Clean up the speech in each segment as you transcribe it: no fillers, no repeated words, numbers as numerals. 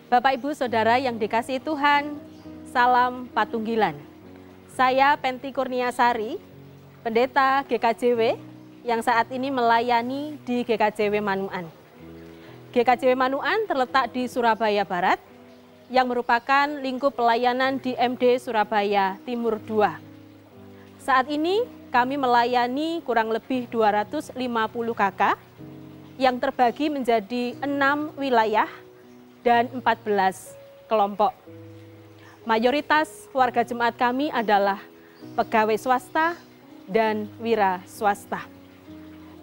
Bapak, Ibu, Saudara yang dikasihi Tuhan, salam Patunggilan. Saya Penti Kurniasari, Pendeta GKJW yang saat ini melayani di GKJW Manuan. GKJW Manuan terletak di Surabaya Barat, yang merupakan lingkup pelayanan di MD Surabaya Timur II. Saat ini kami melayani kurang lebih 250 KK yang terbagi menjadi 6 wilayah dan 14 kelompok. Mayoritas warga jemaat kami adalah pegawai swasta dan wira swasta.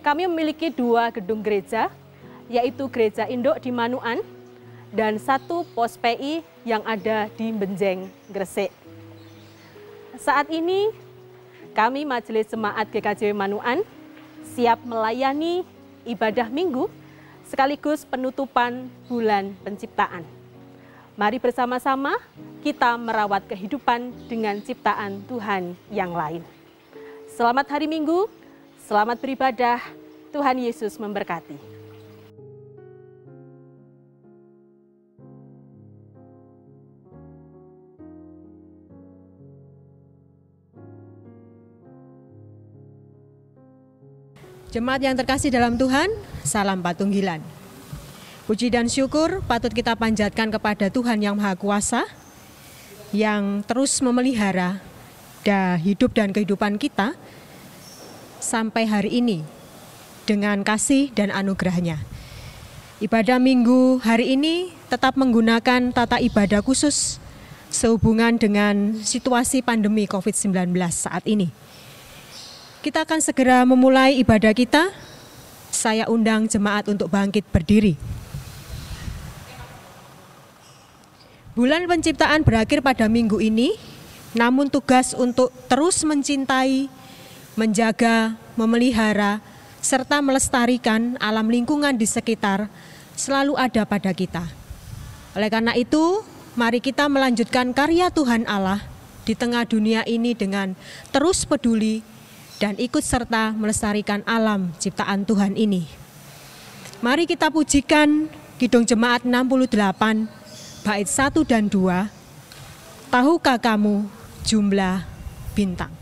Kami memiliki 2 gedung gereja, yaitu Gereja Induk di Manuan dan 1 pos PI yang ada di Benjeng, Gresik. Saat ini kami Majelis Jemaat GKJW Manuan siap melayani ibadah minggu sekaligus penutupan bulan penciptaan. Mari bersama-sama kita merawat kehidupan dengan ciptaan Tuhan yang lain. Selamat hari Minggu, selamat beribadah, Tuhan Yesus memberkati. Jemaat yang terkasih dalam Tuhan, salam Patunggilan. Puji dan syukur patut kita panjatkan kepada Tuhan yang Maha Kuasa, yang terus memelihara hidup dan kehidupan kita sampai hari ini dengan kasih dan anugerahnya. Ibadah minggu hari ini tetap menggunakan tata ibadah khusus sehubungan dengan situasi pandemi COVID-19 saat ini. Kita akan segera memulai ibadah kita. Saya undang jemaat untuk bangkit berdiri. Bulan penciptaan berakhir pada minggu ini, namun tugas untuk terus mencintai, menjaga, memelihara, serta melestarikan alam lingkungan di sekitar selalu ada pada kita. Oleh karena itu, mari kita melanjutkan karya Tuhan Allah di tengah dunia ini dengan terus peduli dan ikut serta melestarikan alam ciptaan Tuhan ini. Mari kita pujikan Kidung Jemaat 68, bait 1 dan 2, Tahukah kamu jumlah bintang?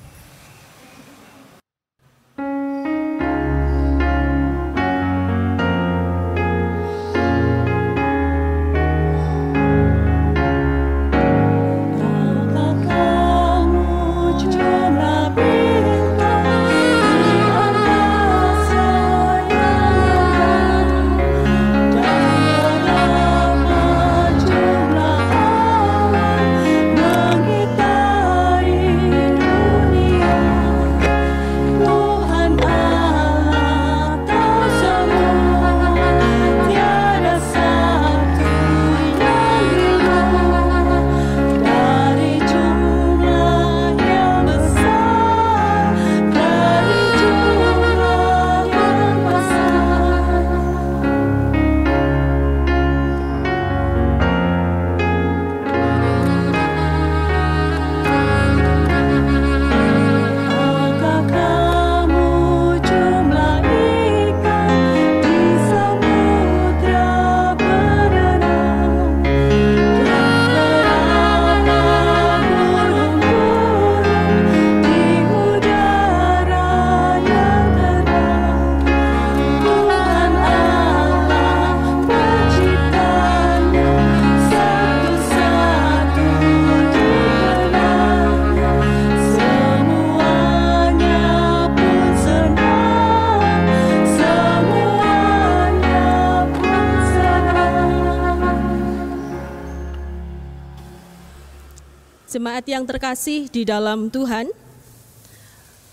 Jemaat yang terkasih di dalam Tuhan,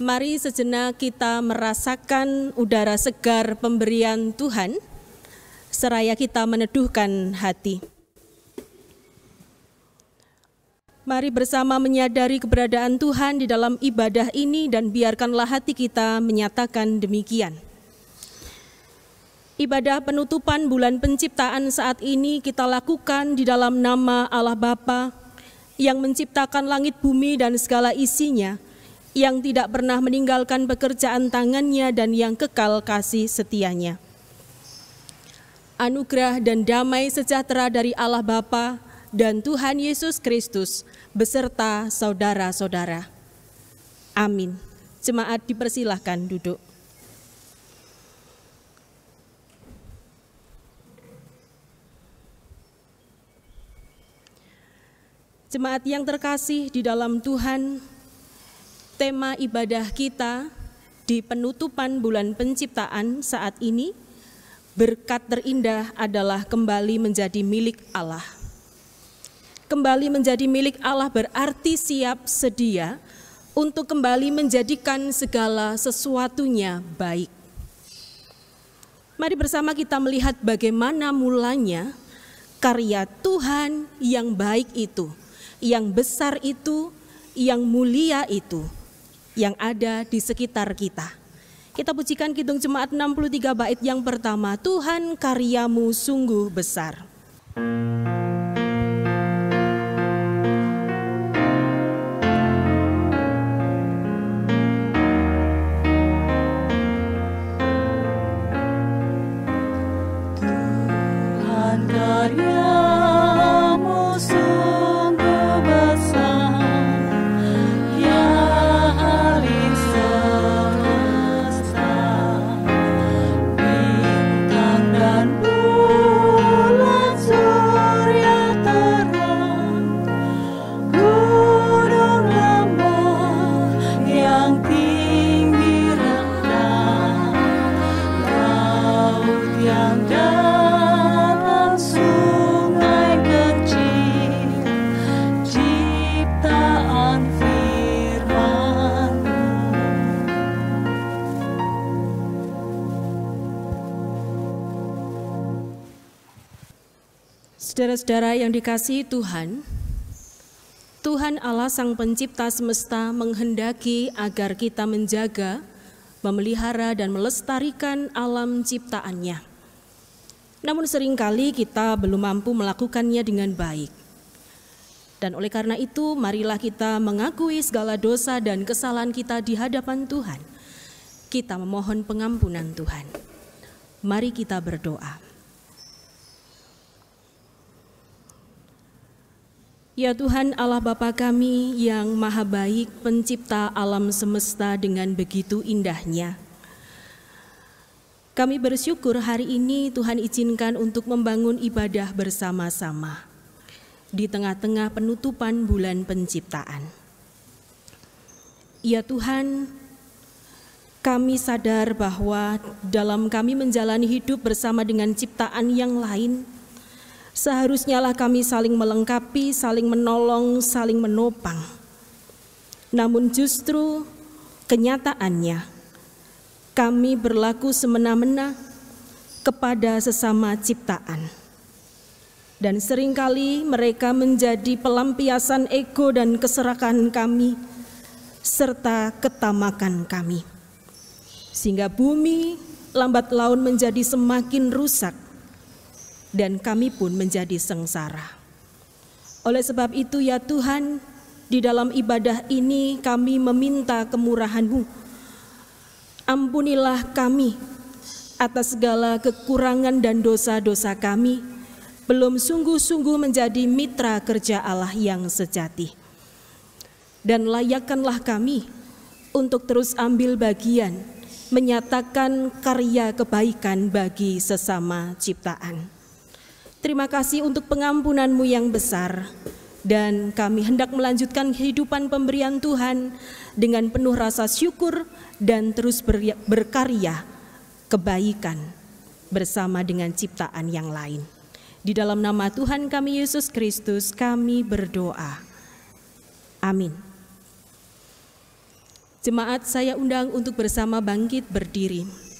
mari sejenak kita merasakan udara segar pemberian Tuhan, seraya kita meneduhkan hati. Mari bersama menyadari keberadaan Tuhan di dalam ibadah ini dan biarkanlah hati kita menyatakan demikian. Ibadah penutupan bulan penciptaan saat ini kita lakukan di dalam nama Allah Bapa yang menciptakan langit bumi dan segala isinya, yang tidak pernah meninggalkan pekerjaan tangannya dan yang kekal kasih setianya. anugerah dan damai sejahtera dari Allah Bapa dan Tuhan Yesus Kristus beserta saudara-saudara. Amin. Jemaat dipersilahkan duduk. Jemaat yang terkasih di dalam Tuhan, tema ibadah kita di penutupan bulan penciptaan saat ini, berkat terindah adalah kembali menjadi milik Allah. Kembali menjadi milik Allah berarti siap sedia untuk kembali menjadikan segala sesuatunya baik. Mari bersama kita melihat bagaimana mulanya karya Tuhan yang baik itu, yang besar itu, yang mulia itu, yang ada di sekitar kita. Kita pujikan Kidung Jemaat 63 bait yang pertama, Tuhan karyamu sungguh besar. Tuhan karyamu sungguh besar, ya Alim semesta. Bintang dan bulan, surya terang, gunung lembah yang tinggi rendah, laut yang dalam, sungai kecil, ciptaan firman-Mu. Saudara-saudara yang dikasihi Tuhan, Tuhan Allah Sang Pencipta semesta menghendaki agar kita menjaga, memelihara dan melestarikan alam ciptaannya. Namun seringkali kita belum mampu melakukannya dengan baik. Dan oleh karena itu, marilah kita mengakui segala dosa dan kesalahan kita di hadapan Tuhan. Kita memohon pengampunan Tuhan. Mari kita berdoa. Ya Tuhan Allah Bapa kami yang maha baik, pencipta alam semesta dengan begitu indahnya. Kami bersyukur hari ini Tuhan izinkan untuk membangun ibadah bersama-sama di tengah-tengah penutupan bulan penciptaan. Ya Tuhan, kami sadar bahwa dalam kami menjalani hidup bersama dengan ciptaan yang lain, seharusnya lah kami saling melengkapi, saling menolong, saling menopang. Namun justru kenyataannya kami berlaku semena-mena kepada sesama ciptaan. Dan seringkali mereka menjadi pelampiasan ego dan keserakahan kami, serta ketamakan kami. Sehingga bumi lambat laun menjadi semakin rusak, dan kami pun menjadi sengsara. Oleh sebab itu ya Tuhan, di dalam ibadah ini kami meminta kemurahan-Mu. Ampunilah kami atas segala kekurangan dan dosa-dosa kami, belum sungguh-sungguh menjadi mitra kerja Allah yang sejati. Dan layakkanlah kami untuk terus ambil bagian, menyatakan karya kebaikan bagi sesama ciptaan. Terima kasih untuk pengampunan-Mu yang besar, dan kami hendak melanjutkan kehidupan pemberian Tuhan dengan penuh rasa syukur dan terus berkarya kebaikan bersama dengan ciptaan yang lain. Di dalam nama Tuhan kami Yesus Kristus kami berdoa. Amin. Jemaat, saya undang untuk bersama bangkit berdiri.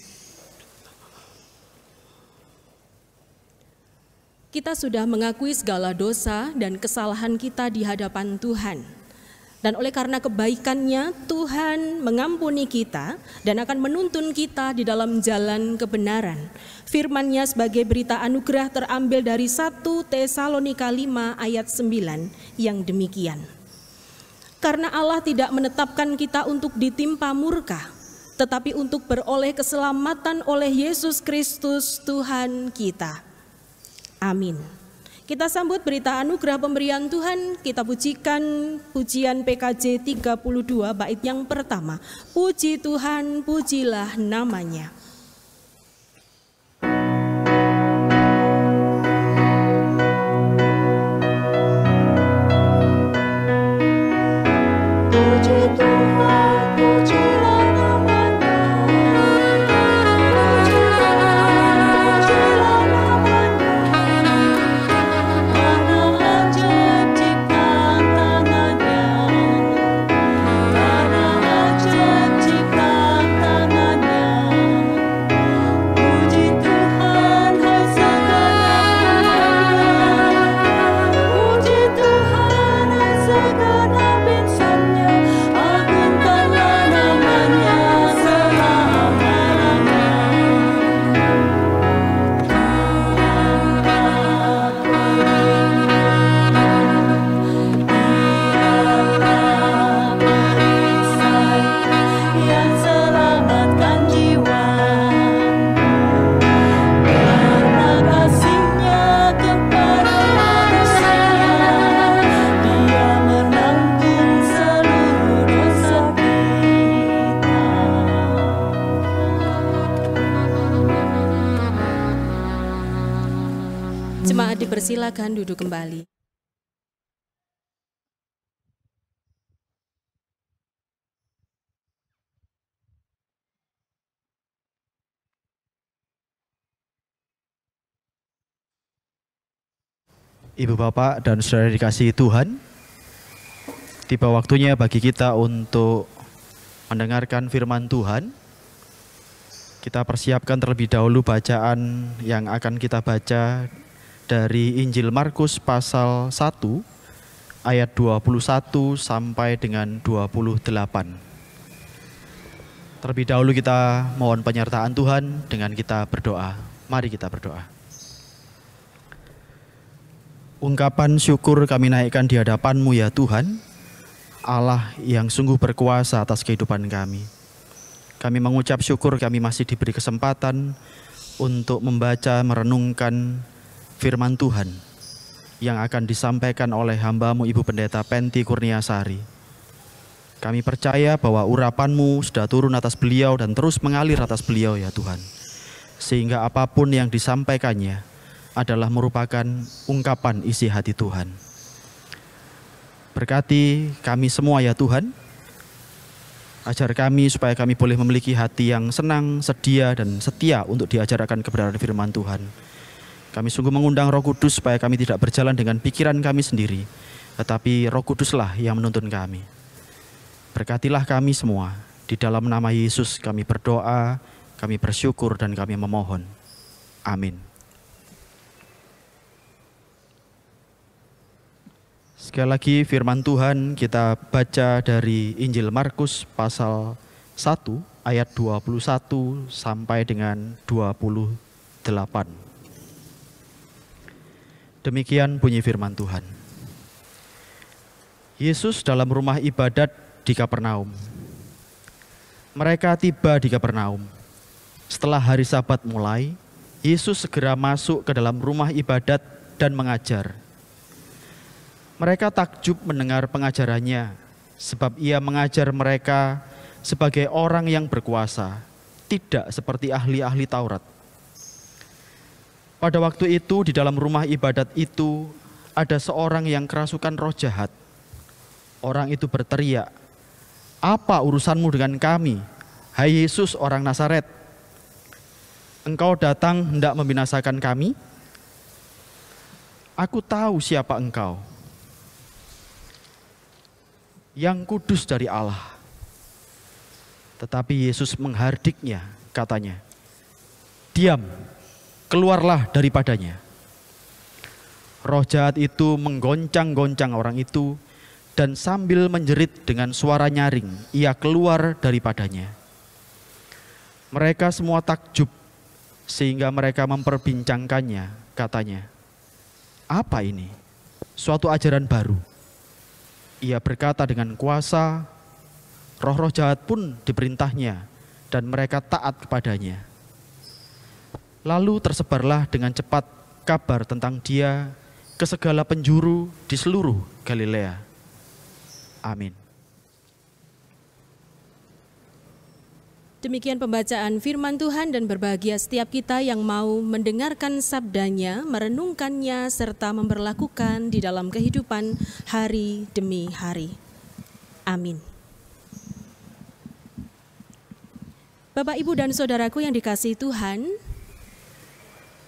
Kita sudah mengakui segala dosa dan kesalahan kita di hadapan Tuhan. Dan oleh karena kebaikannya, Tuhan mengampuni kita dan akan menuntun kita di dalam jalan kebenaran. Firman-Nya sebagai berita anugerah terambil dari 1 Tesalonika 5 ayat 9 yang demikian. Karena Allah tidak menetapkan kita untuk ditimpa murka, tetapi untuk beroleh keselamatan oleh Yesus Kristus Tuhan kita. Amin. Kita sambut berita anugerah pemberian Tuhan, kita pujikan pujian PKJ 32 bait yang pertama. Puji Tuhan, pujilah namanya. Puji Tuhan, pujilah namanya. Puji Tuhan, pujilah namanya. Karena ajaib ciptaan tangannya. Karena ajaib ciptaan tangannya. Puji Tuhan, hai segenap umatnya. Puji Tuhan, hai segenap insannya. Agungkanlah namanya selama-lamanya. Dialah perisai yang selamatkan jiwa. Karena kasihnya kepada manusia, Dia menanggung seluruh dosa kita. Jemaat dipersilakan duduk kembali. Ibu Bapak dan Saudara dikasihi Tuhan, tiba waktunya bagi kita untuk mendengarkan firman Tuhan. Kita persiapkan terlebih dahulu bacaan yang akan kita baca dari Injil Markus pasal 1 ayat 21 sampai dengan 28. Terlebih dahulu kita mohon penyertaan Tuhan dengan kita berdoa. Mari kita berdoa. Ungkapan syukur kami naikkan di hadapan-Mu ya Tuhan, Allah yang sungguh berkuasa atas kehidupan kami. Kami mengucap syukur kami masih diberi kesempatan untuk membaca, merenungkan firman Tuhan yang akan disampaikan oleh hamba-Mu Ibu Pendeta Penti Kurniasari. Kami percaya bahwa urapan-Mu sudah turun atas beliau dan terus mengalir atas beliau ya Tuhan. Sehingga apapun yang disampaikannya adalah merupakan ungkapan isi hati Tuhan. Berkati kami semua ya Tuhan, ajar kami supaya kami boleh memiliki hati yang senang, sedia, dan setia untuk diajarkan kebenaran firman Tuhan. Kami sungguh mengundang Roh Kudus supaya kami tidak berjalan dengan pikiran kami sendiri, tetapi Roh Kuduslah yang menuntun kami. Berkatilah kami semua, di dalam nama Yesus kami berdoa, kami bersyukur, dan kami memohon. Amin. Sekali lagi firman Tuhan kita baca dari Injil Markus pasal 1 ayat 21 sampai dengan 28. Demikian bunyi firman Tuhan. Yesus dalam rumah ibadat di Kapernaum. Mereka tiba di Kapernaum. Setelah hari Sabat mulai, Yesus segera masuk ke dalam rumah ibadat dan mengajar. Mereka takjub mendengar pengajarannya, sebab ia mengajar mereka sebagai orang yang berkuasa, tidak seperti ahli-ahli Taurat. Pada waktu itu di dalam rumah ibadat itu ada seorang yang kerasukan roh jahat. Orang itu berteriak, "Apa urusanmu dengan kami, hai Yesus orang Nazaret? Engkau datang hendak membinasakan kami? Aku tahu siapa engkau, yang kudus dari Allah." Tetapi Yesus menghardiknya, katanya, "Diam, keluarlah daripadanya." Roh jahat itu menggoncang-goncang orang itu, dan sambil menjerit dengan suara nyaring, ia keluar daripadanya. Mereka semua takjub, sehingga mereka memperbincangkannya, katanya, "Apa ini? Suatu ajaran baru." Ia berkata dengan kuasa, roh-roh jahat pun diperintahnya, dan mereka taat kepadanya. Lalu tersebarlah dengan cepat kabar tentang Dia ke segala penjuru di seluruh Galilea. Amin. Demikian pembacaan firman Tuhan, dan berbahagia setiap kita yang mau mendengarkan sabdanya, merenungkannya, serta memperlakukan di dalam kehidupan hari demi hari. Amin. Bapak, Ibu, dan Saudaraku yang dikasihi Tuhan,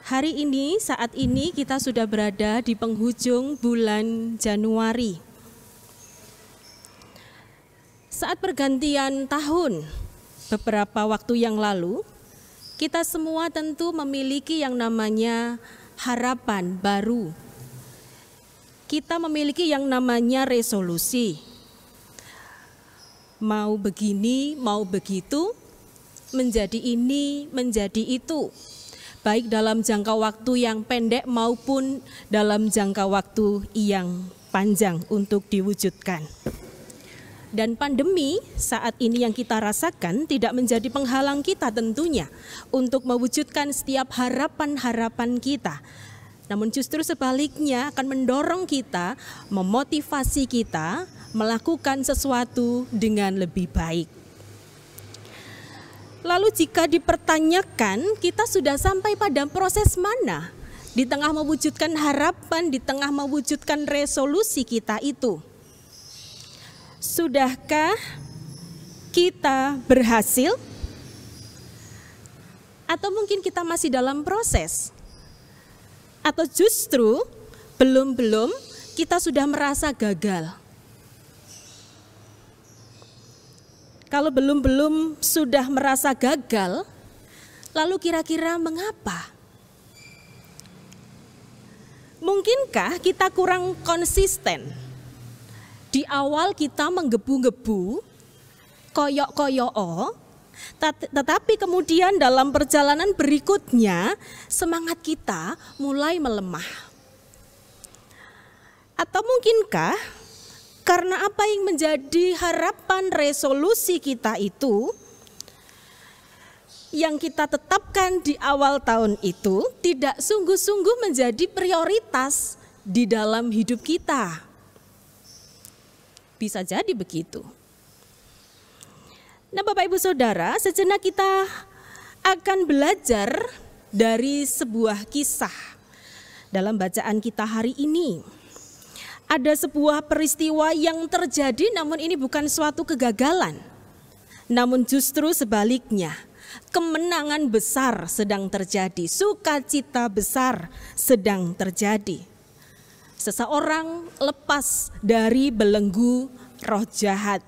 hari ini, saat ini kita sudah berada di penghujung bulan Januari. Saat pergantian tahun, beberapa waktu yang lalu, kita semua tentu memiliki yang namanya harapan baru. Kita memiliki yang namanya resolusi. Mau begini, mau begitu, menjadi ini, menjadi itu. Baik dalam jangka waktu yang pendek maupun dalam jangka waktu yang panjang untuk diwujudkan. Dan pandemi saat ini yang kita rasakan tidak menjadi penghalang kita tentunya untuk mewujudkan setiap harapan-harapan kita. Namun justru sebaliknya akan mendorong kita, memotivasi kita melakukan sesuatu dengan lebih baik. Lalu jika dipertanyakan, kita sudah sampai pada proses mana di tengah mewujudkan harapan, di tengah mewujudkan resolusi kita itu? Sudahkah kita berhasil? Atau mungkin kita masih dalam proses? Atau justru belum kita sudah merasa gagal? Kalau belum sudah merasa gagal, lalu kira-kira mengapa? Mungkinkah kita kurang konsisten? Di awal kita menggebu-gebu, koyok-koyok, tetapi kemudian dalam perjalanan berikutnya semangat kita mulai melemah. Atau mungkinkah karena apa yang menjadi harapan resolusi kita itu, yang kita tetapkan di awal tahun itu tidak sungguh-sungguh menjadi prioritas di dalam hidup kita? Bisa jadi begitu. Nah, Bapak Ibu Saudara, sejenak kita akan belajar dari sebuah kisah dalam bacaan kita hari ini. Ada sebuah peristiwa yang terjadi, namun ini bukan suatu kegagalan. Namun justru sebaliknya, kemenangan besar sedang terjadi, sukacita besar sedang terjadi. Seseorang lepas dari belenggu roh jahat.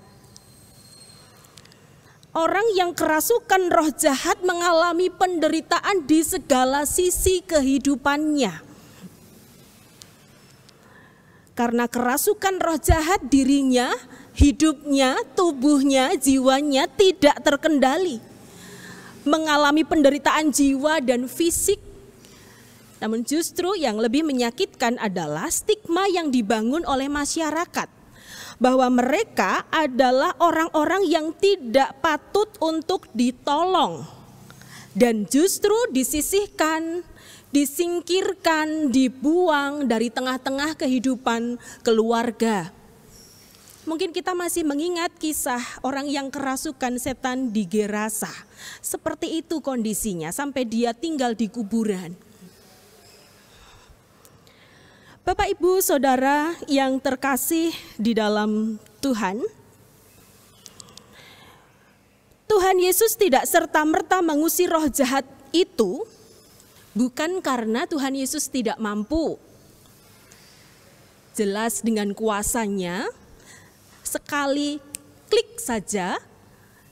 Orang yang kerasukan roh jahat mengalami penderitaan di segala sisi kehidupannya. Karena kerasukan roh jahat, dirinya, hidupnya, tubuhnya, jiwanya tidak terkendali. Mengalami penderitaan jiwa dan fisik. Namun justru yang lebih menyakitkan adalah stigma yang dibangun oleh masyarakat. Bahwa mereka adalah orang-orang yang tidak patut untuk ditolong. Dan justru disisihkan, disingkirkan, dibuang dari tengah-tengah kehidupan keluarga. Mungkin kita masih mengingat kisah orang yang kerasukan setan di Gerasa. Seperti itu kondisinya sampai dia tinggal di kuburan. Bapak, Ibu, Saudara yang terkasih di dalam Tuhan, Tuhan Yesus tidak serta-merta mengusir roh jahat itu bukan karena Tuhan Yesus tidak mampu. Jelas dengan kuasanya, sekali klik saja,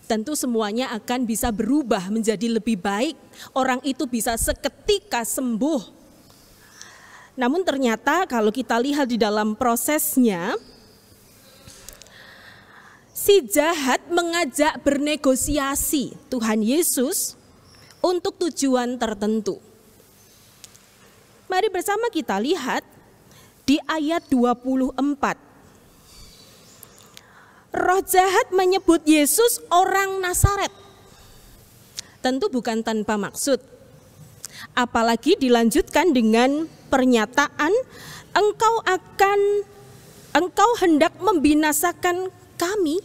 tentu semuanya akan bisa berubah menjadi lebih baik. Orang itu bisa seketika sembuh. Namun ternyata kalau kita lihat di dalam prosesnya, si jahat mengajak bernegosiasi Tuhan Yesus untuk tujuan tertentu. Mari bersama kita lihat di ayat 24. Roh jahat menyebut Yesus orang Nazaret. Tentu bukan tanpa maksud. Apalagi dilanjutkan dengan pernyataan, engkau hendak membinasakan kami.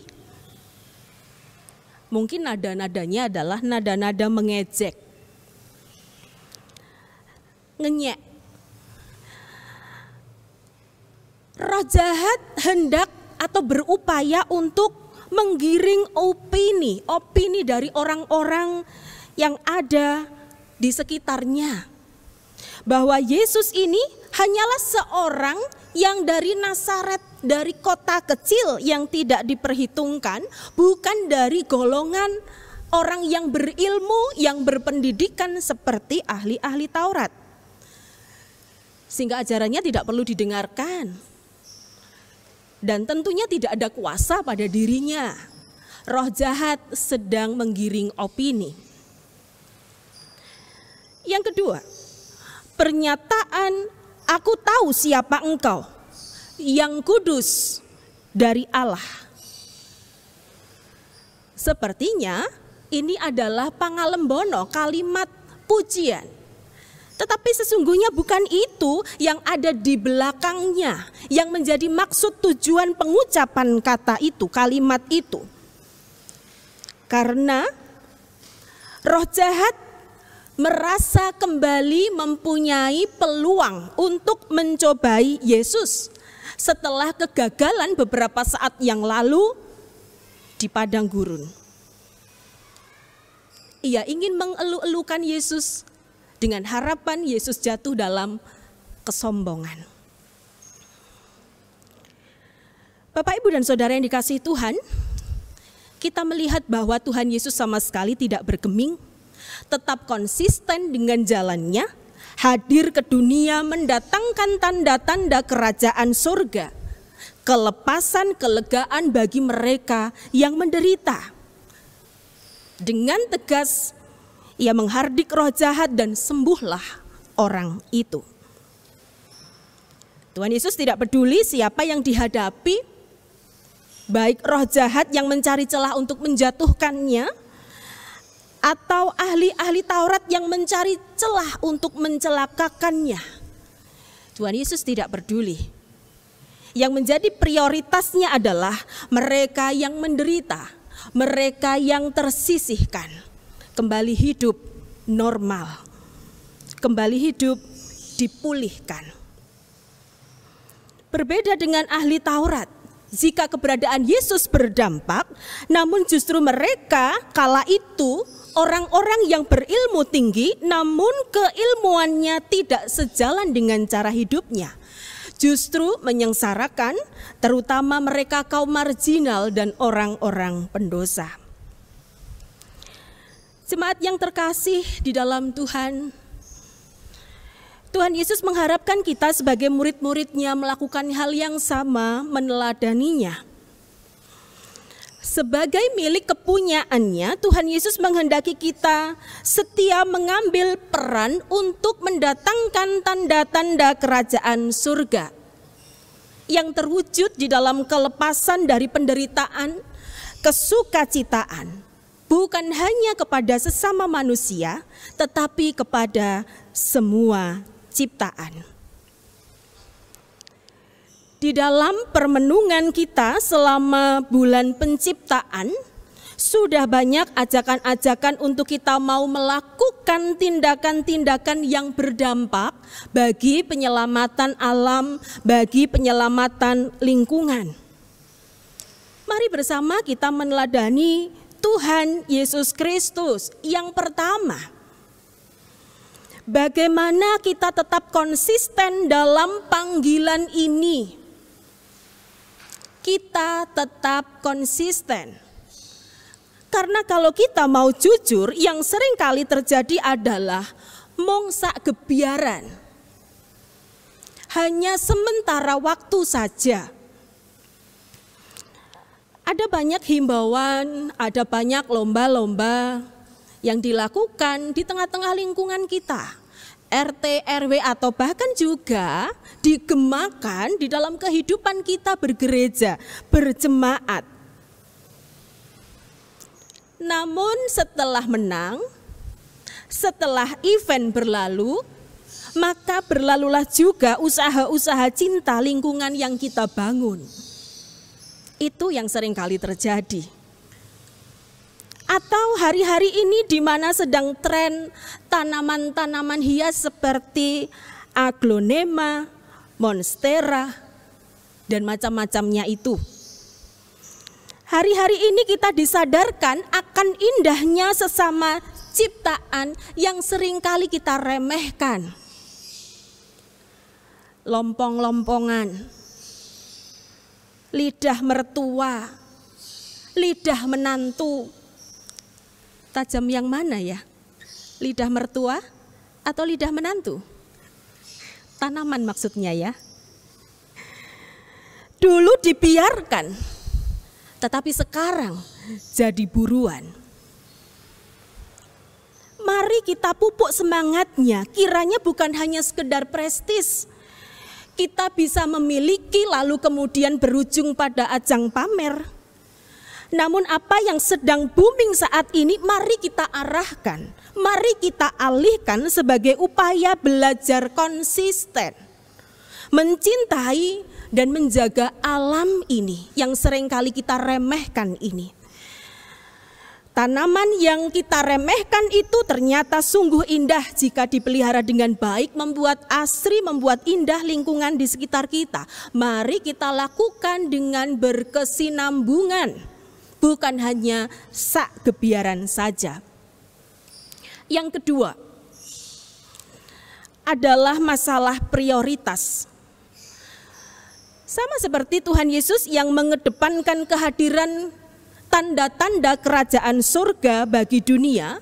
Mungkin nada-nadanya adalah nada-nada mengejek, ngenyek. Roh jahat hendak atau berupaya untuk menggiring opini dari orang-orang yang ada di sekitarnya, bahwa Yesus ini hanyalah seorang yang dari Nazaret, dari kota kecil yang tidak diperhitungkan, bukan dari golongan orang yang berilmu, yang berpendidikan seperti ahli-ahli Taurat. Sehingga ajarannya tidak perlu didengarkan. Dan tentunya tidak ada kuasa pada dirinya. Roh jahat sedang menggiring opini. Yang kedua, pernyataan aku tahu siapa engkau, yang kudus dari Allah. Sepertinya ini adalah pangalembono, kalimat pujian. Tetapi sesungguhnya bukan itu yang ada di belakangnya, yang menjadi maksud tujuan pengucapan kata itu, kalimat itu. Karena roh jahat merasa kembali mempunyai peluang untuk mencobai Yesus setelah kegagalan beberapa saat yang lalu di padang gurun. Ia ingin mengeluh-elukan Yesus dengan harapan Yesus jatuh dalam kesombongan. Bapak, Ibu, dan Saudara yang dikasihi Tuhan, kita melihat bahwa Tuhan Yesus sama sekali tidak bergeming, tetap konsisten dengan jalannya, hadir ke dunia mendatangkan tanda-tanda kerajaan surga, kelepasan, kelegaan bagi mereka yang menderita. Dengan tegas ia menghardik roh jahat dan sembuhlah orang itu. Tuhan Yesus tidak peduli siapa yang dihadapi, baik roh jahat yang mencari celah untuk menjatuhkannya, atau ahli-ahli Taurat yang mencari celah untuk mencelakakannya. Tuhan Yesus tidak peduli. Yang menjadi prioritasnya adalah mereka yang menderita, mereka yang tersisihkan, kembali hidup normal, kembali hidup dipulihkan. Berbeda dengan ahli Taurat, jika keberadaan Yesus berdampak, namun justru mereka kala itu orang-orang yang berilmu tinggi, namun keilmuannya tidak sejalan dengan cara hidupnya. Justru menyengsarakan terutama mereka kaum marginal dan orang-orang pendosa. Jemaat yang terkasih di dalam Tuhan, Tuhan Yesus mengharapkan kita sebagai murid-muridnya melakukan hal yang sama, meneladaninya. Sebagai milik kepunyaannya, Tuhan Yesus menghendaki kita setia mengambil peran untuk mendatangkan tanda-tanda kerajaan surga yang terwujud di dalam kelepasan dari penderitaan, kesukacitaan, bukan hanya kepada sesama manusia, tetapi kepada semua ciptaan. Di dalam permenungan kita selama bulan penciptaan, sudah banyak ajakan-ajakan untuk kita mau melakukan tindakan-tindakan yang berdampak bagi penyelamatan alam, bagi penyelamatan lingkungan. Mari bersama kita meneladani Tuhan Yesus Kristus. Yang pertama, bagaimana kita tetap konsisten dalam panggilan ini? Kita tetap konsisten. Karena kalau kita mau jujur, yang sering kali terjadi adalah mongsa gebiaran. Hanya sementara waktu saja. Ada banyak himbauan, ada banyak lomba-lomba yang dilakukan di tengah-tengah lingkungan kita. RT, RW atau bahkan juga digemakan di dalam kehidupan kita bergereja, berjemaat. Namun setelah menang, Setelah event berlalu, maka berlalulah juga usaha-usaha cinta lingkungan yang kita bangun. Itu yang seringkali terjadi. Atau hari-hari ini di mana sedang tren tanaman-tanaman hias seperti aglonema, monstera, dan macam-macamnya itu. Hari-hari ini kita disadarkan akan indahnya sesama ciptaan yang seringkali kita remehkan. Lompong-lompongan, lidah mertua, lidah menantu. Tajam yang mana ya? Lidah mertua atau lidah menantu? Tanaman maksudnya ya. Dulu dibiarkan, tetapi sekarang jadi buruan. Mari kita pupuk semangatnya, kiranya bukan hanya sekedar prestis. Kita bisa memiliki lalu kemudian berujung pada ajang pamer. Namun apa yang sedang booming saat ini mari kita arahkan, mari kita alihkan sebagai upaya belajar konsisten. Mencintai dan menjaga alam ini yang seringkali kita remehkan ini. Tanaman yang kita remehkan itu ternyata sungguh indah jika dipelihara dengan baik, membuat asri, membuat indah lingkungan di sekitar kita. Mari kita lakukan dengan berkesinambungan, bukan hanya sak gebiaran saja. Yang kedua adalah masalah prioritas. Sama seperti Tuhan Yesus yang mengedepankan kehadiran tanda-tanda kerajaan surga bagi dunia,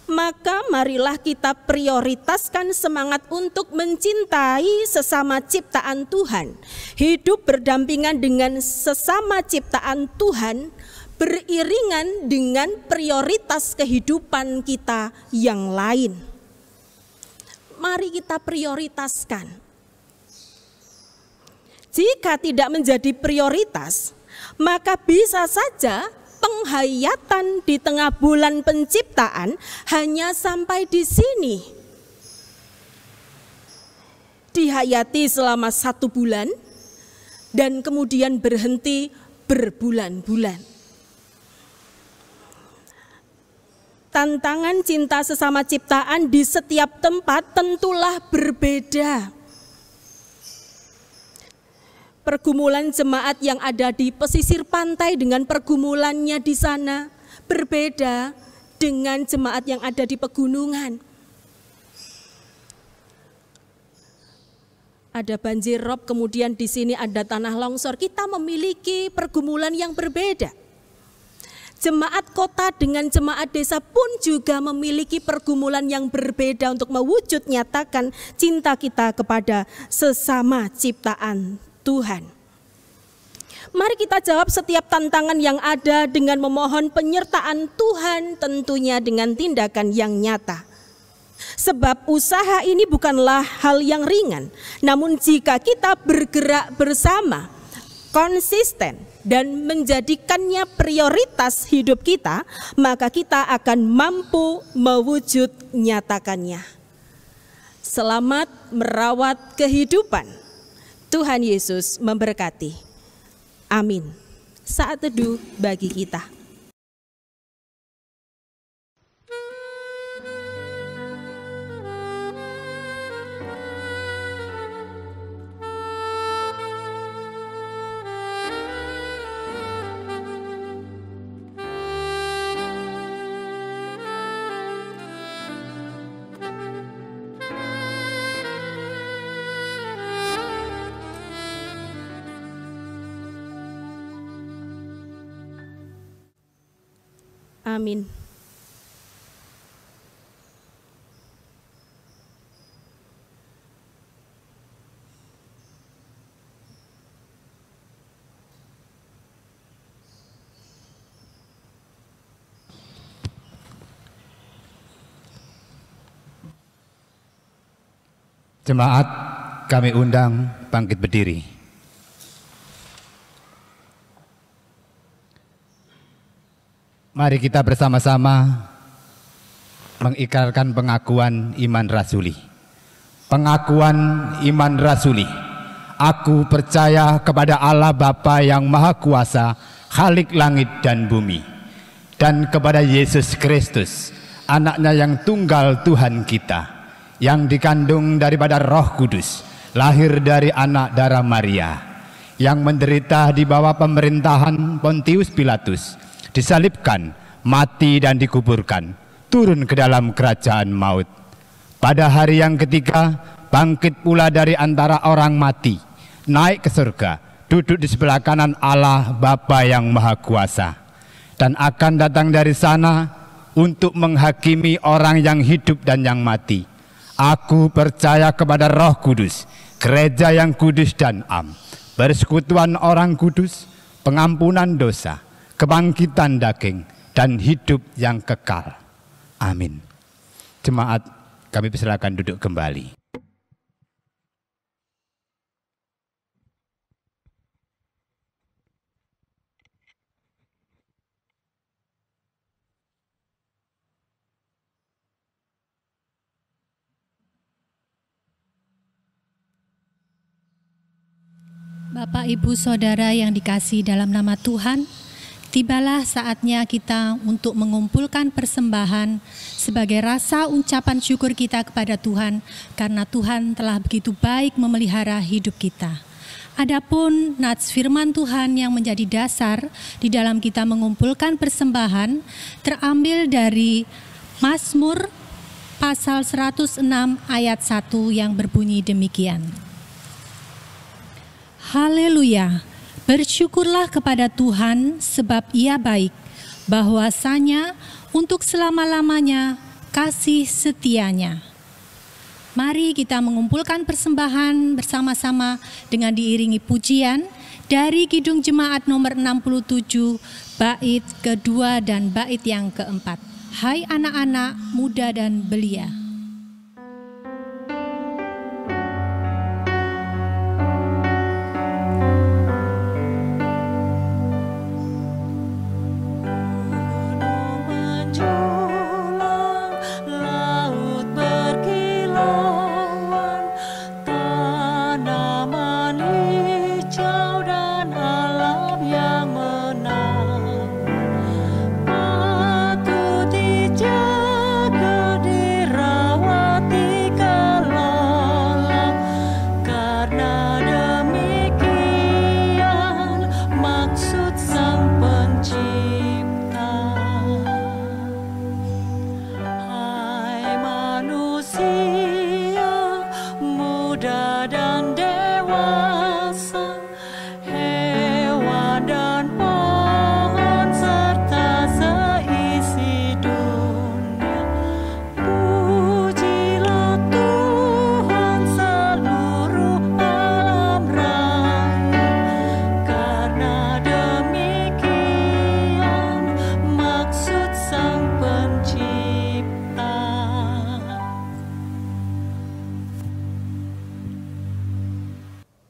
maka marilah kita prioritaskan semangat untuk mencintai sesama ciptaan Tuhan. Hidup berdampingan dengan sesama ciptaan Tuhan beriringan dengan prioritas kehidupan kita yang lain. Mari kita prioritaskan. Jika tidak menjadi prioritas, maka bisa saja penghayatan di tengah bulan penciptaan hanya sampai di sini. Dihayati selama 1 bulan dan kemudian berhenti berbulan-bulan. Tantangan cinta sesama ciptaan di setiap tempat tentulah berbeda. Pergumulan jemaat yang ada di pesisir pantai dengan pergumulannya di sana berbeda dengan jemaat yang ada di pegunungan. Ada banjir rob, kemudian di sini ada tanah longsor. Kita memiliki pergumulan yang berbeda. Jemaat kota dengan jemaat desa pun juga memiliki pergumulan yang berbeda untuk mewujud nyatakan cinta kita kepada sesama ciptaan Tuhan. Mari kita jawab setiap tantangan yang ada dengan memohon penyertaan Tuhan, tentunya dengan tindakan yang nyata. Sebab usaha ini bukanlah hal yang ringan, namun jika kita bergerak bersama, konsisten dan menjadikannya prioritas hidup kita, maka kita akan mampu mewujud nyatakannya. Selamat merawat kehidupan. Tuhan Yesus memberkati. Amin. Saat teduh bagi kita. Amin. Jemaat, kami undang bangkit berdiri. Mari kita bersama-sama mengikrarkan pengakuan iman rasuli. Pengakuan iman rasuli. Aku percaya kepada Allah Bapa yang Maha Kuasa, Khalik langit dan bumi, dan kepada Yesus Kristus, anaknya yang tunggal Tuhan kita, yang dikandung daripada Roh Kudus, lahir dari anak darah Maria, yang menderita di bawah pemerintahan Pontius Pilatus, disalibkan, mati dan dikuburkan, turun ke dalam kerajaan maut. Pada hari yang ketiga, bangkit pula dari antara orang mati, naik ke surga, duduk di sebelah kanan Allah Bapa yang Maha Kuasa, dan akan datang dari sana untuk menghakimi orang yang hidup dan yang mati. Aku percaya kepada Roh Kudus, gereja yang kudus dan am, persekutuan orang kudus, pengampunan dosa, kebangkitan daging, dan hidup yang kekal. Amin. Jemaat, kami persilakan duduk kembali. Bapak, Ibu, Saudara yang dikasihi dalam nama Tuhan, tibalah saatnya kita untuk mengumpulkan persembahan sebagai rasa ucapan syukur kita kepada Tuhan, karena Tuhan telah begitu baik memelihara hidup kita. Adapun nats firman Tuhan yang menjadi dasar di dalam kita mengumpulkan persembahan terambil dari Mazmur pasal 106 ayat 1 yang berbunyi demikian. Haleluya, bersyukurlah kepada Tuhan sebab Ia baik, bahwasanya untuk selama-lamanya kasih setianya. Mari kita mengumpulkan persembahan bersama-sama dengan diiringi pujian dari Kidung Jemaat nomor 67, bait kedua dan bait yang keempat. Hai anak-anak muda dan belia.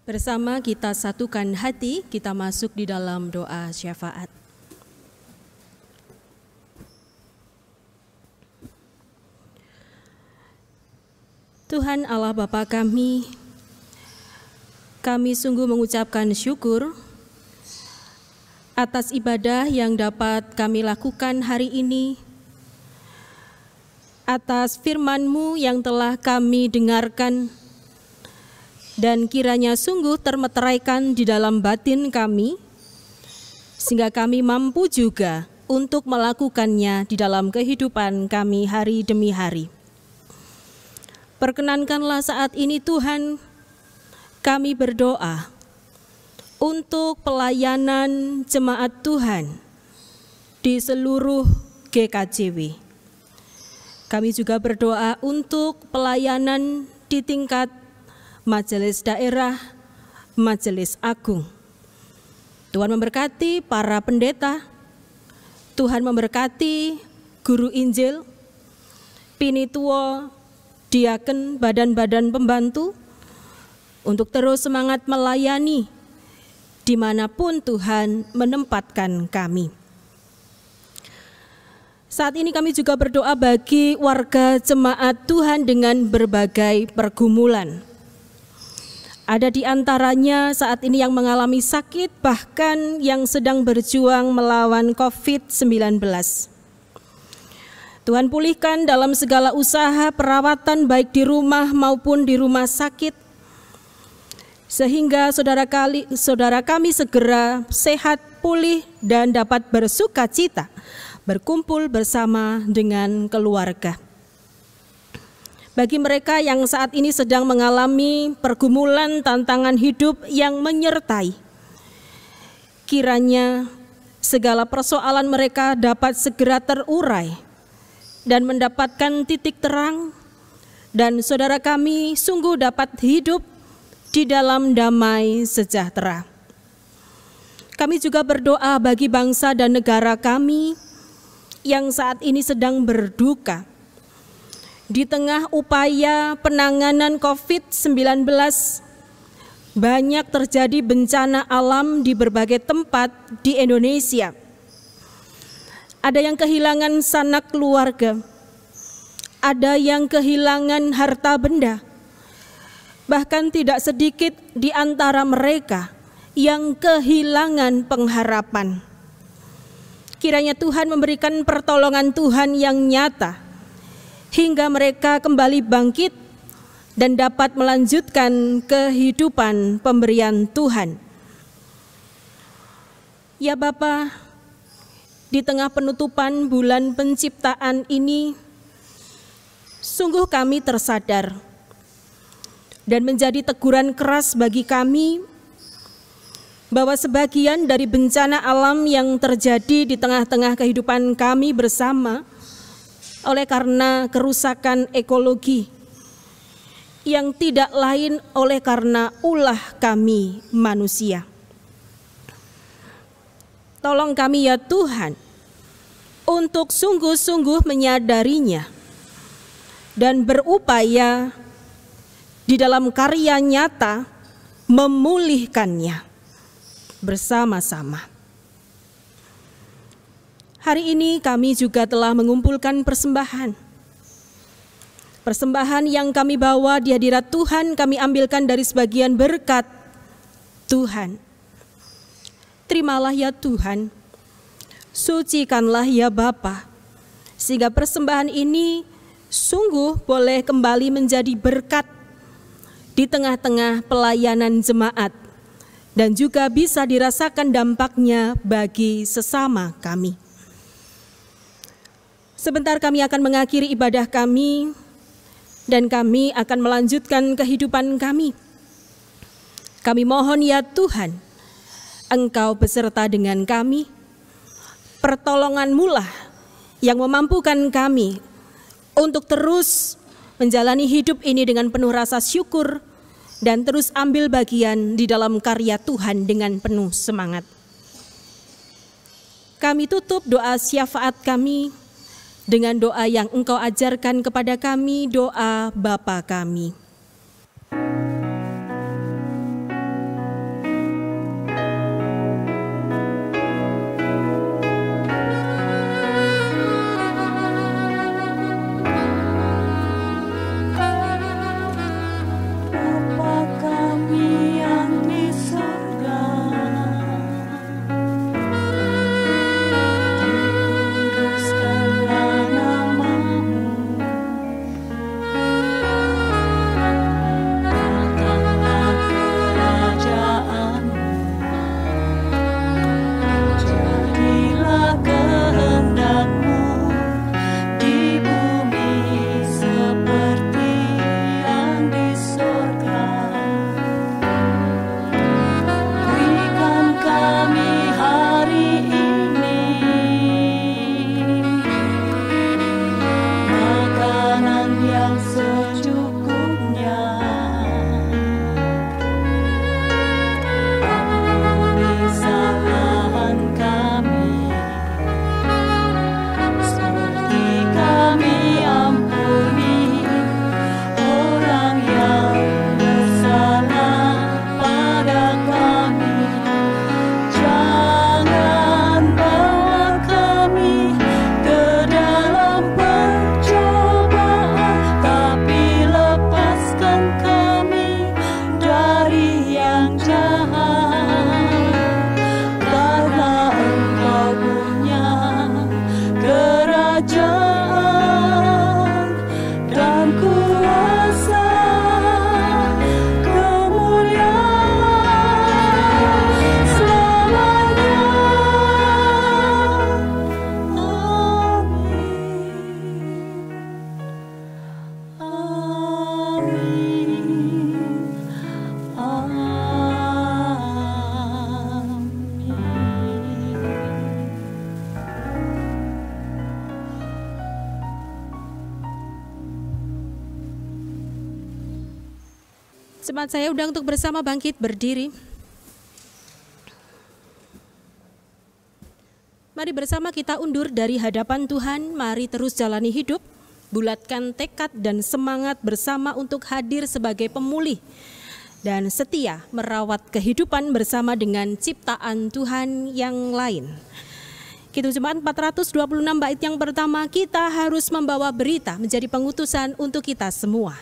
Bersama kita satukan hati, kita masuk di dalam doa syafaat. Tuhan Allah Bapa kami sungguh mengucapkan syukur atas ibadah yang dapat kami lakukan hari ini, atas firman-Mu yang telah kami dengarkan, dan kiranya sungguh termeteraikan di dalam batin kami, sehingga kami mampu juga untuk melakukannya di dalam kehidupan kami hari demi hari. Perkenankanlah saat ini Tuhan, kami berdoa untuk pelayanan jemaat Tuhan di seluruh GKJW. Kami juga berdoa untuk pelayanan di tingkat Majelis Daerah, Majelis Agung. Tuhan memberkati para pendeta, Tuhan memberkati guru Injil, pinituo, diaken, badan-badan pembantu, untuk terus semangat melayani dimanapun Tuhan menempatkan kami. Saat ini kami juga berdoa bagi warga jemaat Tuhan dengan berbagai pergumulan. Ada di antaranya saat ini yang mengalami sakit, bahkan yang sedang berjuang melawan COVID-19. Tuhan pulihkan dalam segala usaha perawatan baik di rumah maupun di rumah sakit, sehingga saudara kami segera sehat, pulih, dan dapat bersuka cita, berkumpul bersama dengan keluarga. Bagi mereka yang saat ini sedang mengalami pergumulan tantangan hidup yang menyertai, kiranya segala persoalan mereka dapat segera terurai dan mendapatkan titik terang, dan saudara kami sungguh dapat hidup di dalam damai sejahtera. Kami juga berdoa bagi bangsa dan negara kami yang saat ini sedang berduka. Di tengah upaya penanganan COVID-19, banyak terjadi bencana alam di berbagai tempat di Indonesia. Ada yang kehilangan sanak keluarga, ada yang kehilangan harta benda, bahkan tidak sedikit di antara mereka yang kehilangan pengharapan. Kiranya Tuhan memberikan pertolongan Tuhan yang nyata, hingga mereka kembali bangkit dan dapat melanjutkan kehidupan pemberian Tuhan. Ya Bapa, di tengah penutupan bulan penciptaan ini, sungguh kami tersadar dan menjadi teguran keras bagi kami bahwa sebagian dari bencana alam yang terjadi di tengah-tengah kehidupan kami bersama oleh karena kerusakan ekologi yang tidak lain oleh karena ulah kami manusia. Tolong kami ya Tuhan untuk sungguh-sungguh menyadarinya dan berupaya di dalam karya nyata memulihkannya bersama-sama. Hari ini kami juga telah mengumpulkan persembahan. Persembahan yang kami bawa di hadirat Tuhan kami ambilkan dari sebagian berkat Tuhan. Terimalah ya Tuhan, sucikanlah ya Bapa, sehingga persembahan ini sungguh boleh kembali menjadi berkat di tengah-tengah pelayanan jemaat dan juga bisa dirasakan dampaknya bagi sesama kami. Sebentar kami akan mengakhiri ibadah kami dan kami akan melanjutkan kehidupan kami. Kami mohon ya Tuhan, Engkau beserta dengan kami, pertolongan-Mu lah yang memampukan kami untuk terus menjalani hidup ini dengan penuh rasa syukur dan terus ambil bagian di dalam karya Tuhan dengan penuh semangat. Kami tutup doa syafaat kami dengan doa yang Engkau ajarkan kepada kami, doa Bapa kami. Kuduskanlah namamu, Jemaat saya undang untuk bersama bangkit berdiri. Mari bersama kita undur dari hadapan Tuhan, mari terus jalani hidup, bulatkan tekad dan semangat bersama untuk hadir sebagai pemulih dan setia merawat kehidupan bersama dengan ciptaan Tuhan yang lain. Kidung Jemaat 426 bait yang pertama, kita harus membawa berita menjadi pengutusan untuk kita semua.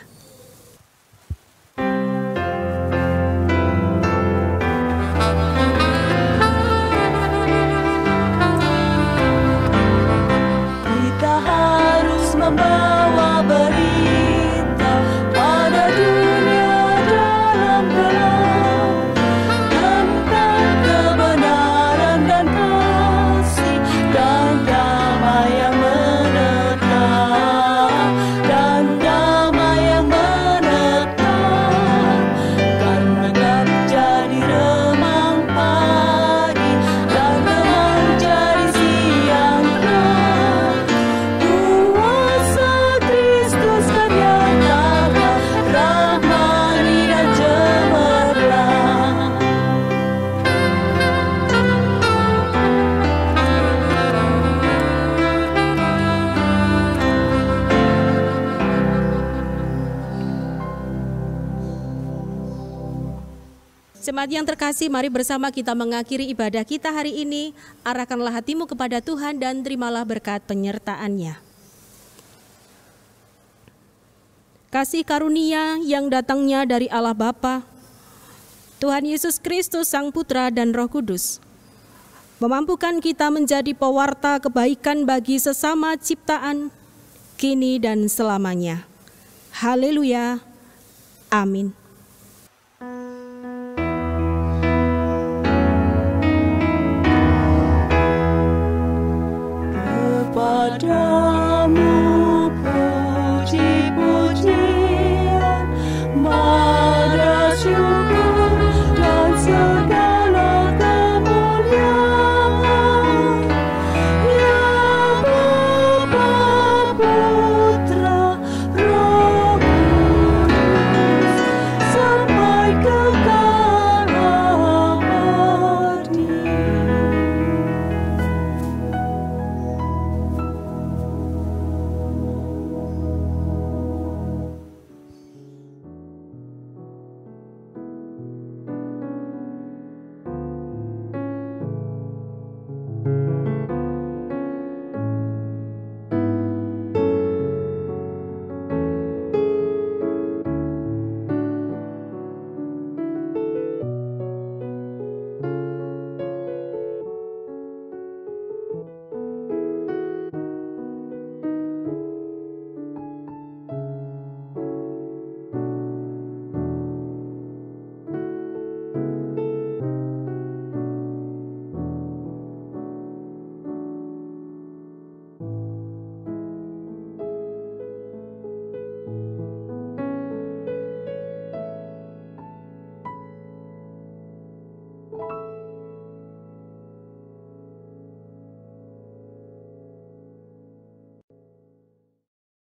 Kita harus membawa berita pada dunia dalam-dalam tentang kebenaran dan kasih dan damai yang menetap, dan damai yang menetap, karena gelap jadi remang pagi dan remang jadi siang terang. Kuasa Kristus kan nyatakan, rahmani dan cemerlang. Jemaat yang terkasih, mari bersama kita mengakhiri ibadah kita hari ini. Arahkanlah hatimu kepada Tuhan dan terimalah berkat penyertaan-Nya. Kasih karunia yang datangnya dari Allah Bapa, Tuhan Yesus Kristus Sang Putra dan Roh Kudus, memampukan kita menjadi pewarta kebaikan bagi sesama ciptaan, kini dan selamanya. Haleluya. Amin.